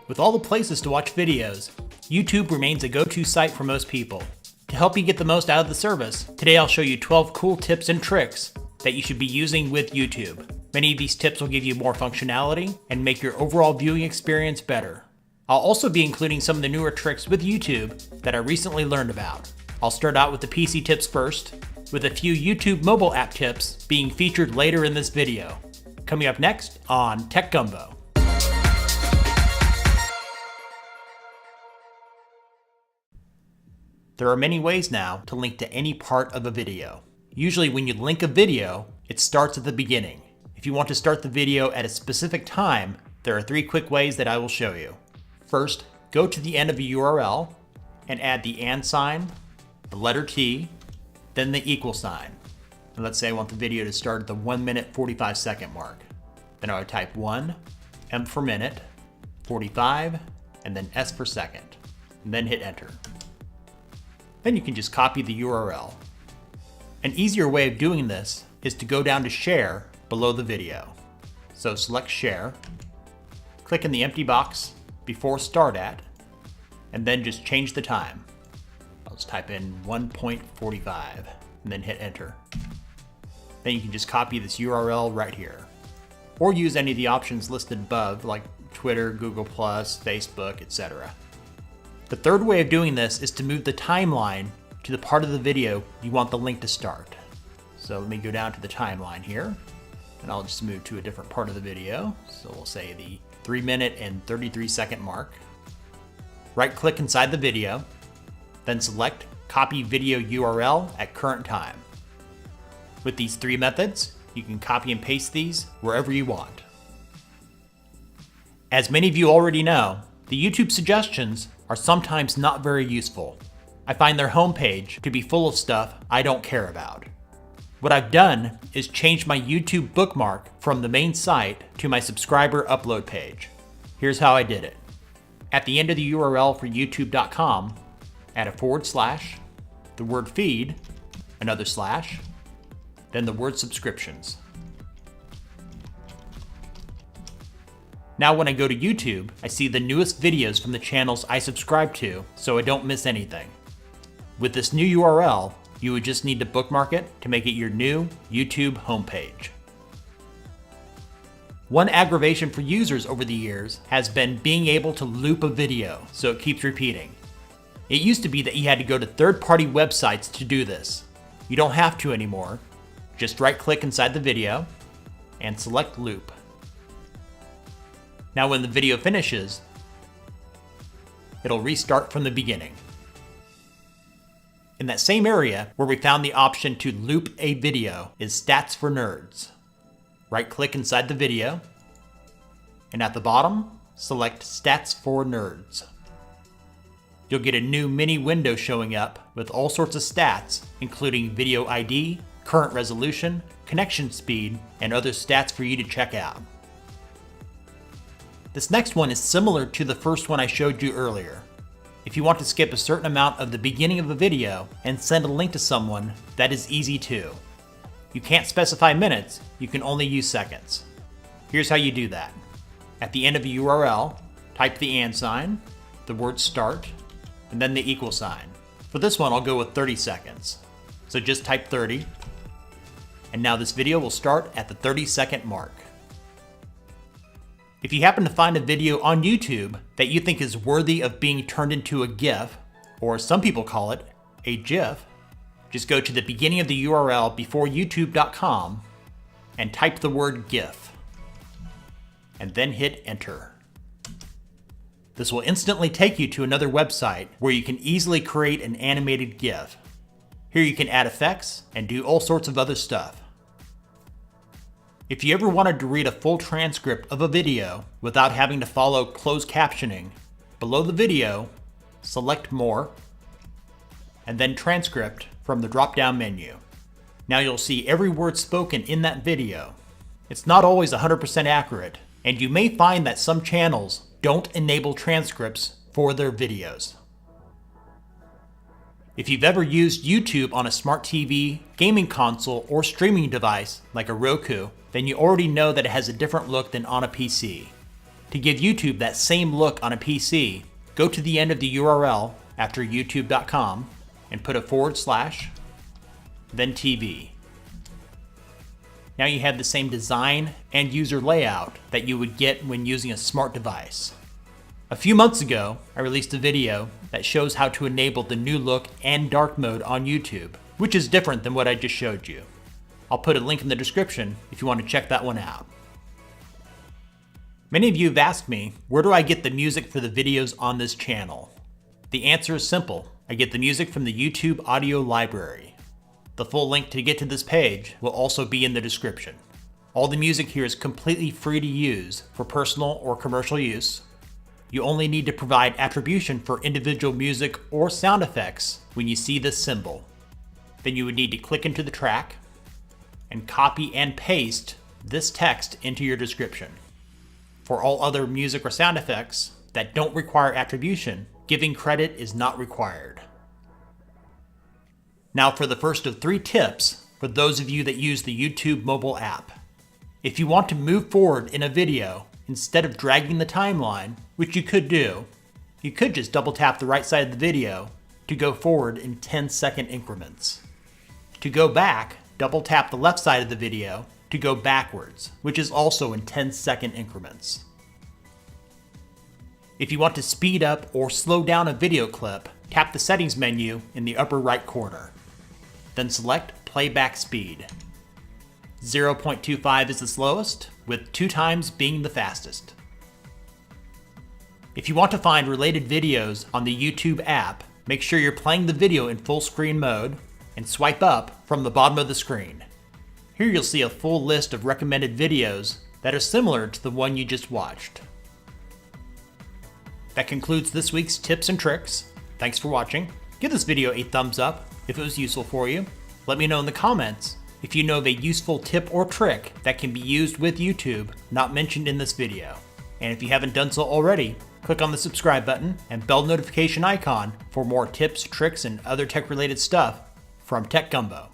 With all the places to watch videos, YouTube remains a go-to site for most people. To help you get the most out of the service, today I'll show you 12 cool tips and tricks that you should be using with YouTube. Many of these tips will give you more functionality and make your overall viewing experience better. I'll also be including some of the newer tricks with YouTube that I recently learned about. I'll start out with the PC tips first, with a few YouTube mobile app tips being featured later in this video. Coming up next on Tech Gumbo. There are many ways now to link to any part of a video. Usually when you link a video, it starts at the beginning. If you want to start the video at a specific time, there are 3 quick ways that I will show you. First, go to the end of a URL and add the and sign, the letter T, then the equal sign. And let's say I want the video to start at the 1 minute 45 second mark. Then I would type 1, M for minute, 45, and then S for second, and then hit enter. Then you can just copy the URL. An easier way of doing this is to go down to share below the video. So select share, click in the empty box before start at, and then just change the time. I'll just type in 1.45 and then hit enter. Then you can just copy this URL right here. Or use any of the options listed above like Twitter, Google+, Facebook, etc. The third way of doing this is to move the timeline to the part of the video you want the link to start. So let me go down to the timeline here, and I'll just move to a different part of the video. So we'll say the 3 minute and 33 second mark. Right click inside the video, then select Copy Video URL at current time. With these 3 methods, you can copy and paste these wherever you want. As many of you already know, the YouTube suggestions are sometimes not very useful. I find their homepage to be full of stuff I don't care about. What I've done is change my YouTube bookmark from the main site to my subscriber upload page. Here's how I did it. At the end of the URL for youtube.com, add a /, the word feed, another /, then the word subscriptions. Now when I go to YouTube, I see the newest videos from the channels I subscribe to, so I don't miss anything. With this new URL, you would just need to bookmark it to make it your new YouTube homepage. One aggravation for users over the years has been being able to loop a video so it keeps repeating. It used to be that you had to go to third-party websites to do this. You don't have to anymore. Just right-click inside the video and select loop. Now when the video finishes, it'll restart from the beginning. In that same area where we found the option to loop a video is Stats for Nerds. Right-click inside the video, and at the bottom, select Stats for Nerds. You'll get a new mini window showing up with all sorts of stats, including video ID, current resolution, connection speed, and other stats for you to check out. This next one is similar to the first one I showed you earlier. If you want to skip a certain amount of the beginning of a video and send a link to someone, that is easy too. You can't specify minutes, you can only use seconds. Here's how you do that. At the end of a URL, type the and sign, the word start, and then the equal sign. For this one, I'll go with 30 seconds. So just type 30, and now this video will start at the 30-second mark. If you happen to find a video on YouTube that you think is worthy of being turned into a GIF, or some people call it a GIF, just go to the beginning of the URL before youtube.com and type the word GIF, and then hit enter. This will instantly take you to another website where you can easily create an animated GIF. Here you can add effects and do all sorts of other stuff. If you ever wanted to read a full transcript of a video without having to follow closed captioning, below the video, select More, and then Transcript from the drop-down menu. Now you'll see every word spoken in that video. It's not always 100% accurate, and you may find that some channels don't enable transcripts for their videos. If you've ever used YouTube on a smart TV, gaming console, or streaming device like a Roku, then you already know that it has a different look than on a PC. To To give YouTube that same look on a PC, go to the end of the URL after youtube.com and put a / then TV. Now you have the same design and user layout that you would get when using a smart device. A few months ago, I released a video that shows how to enable the new look and dark mode on YouTube, which is different than what I just showed you. I'll put a link in the description if you want to check that one out. Many of you have asked me, where do I get the music for the videos on this channel? The answer is simple. I get the music from the YouTube audio library. The full link to get to this page will also be in the description. All the music here is completely free to use for personal or commercial use. You only need to provide attribution for individual music or sound effects when you see this symbol. Then you would need to click into the track and copy and paste this text into your description. For all other music or sound effects that don't require attribution, giving credit is not required. Now for the first of 3 tips for those of you that use the YouTube mobile app. If you want to move forward in a video, instead of dragging the timeline, which you could do, you could just double tap the right side of the video to go forward in 10-second increments. To go back, double tap the left side of the video to go backwards, which is also in 10-second increments. If you want to speed up or slow down a video clip, tap the settings menu in the upper right corner. Then select playback speed. 0.25 is the slowest, with 2 times being the fastest. If you want to find related videos on the YouTube app, make sure you're playing the video in full screen mode and swipe up from the bottom of the screen. Here you'll see a full list of recommended videos that are similar to the one you just watched. That concludes this week's tips and tricks. Thanks for watching. Give this video a thumbs up if it was useful for you. Let me know in the comments if you know of a useful tip or trick that can be used with YouTube not mentioned in this video. And if you haven't done so already, click on the subscribe button and bell notification icon for more tips, tricks, and other tech-related stuff from Tech Gumbo.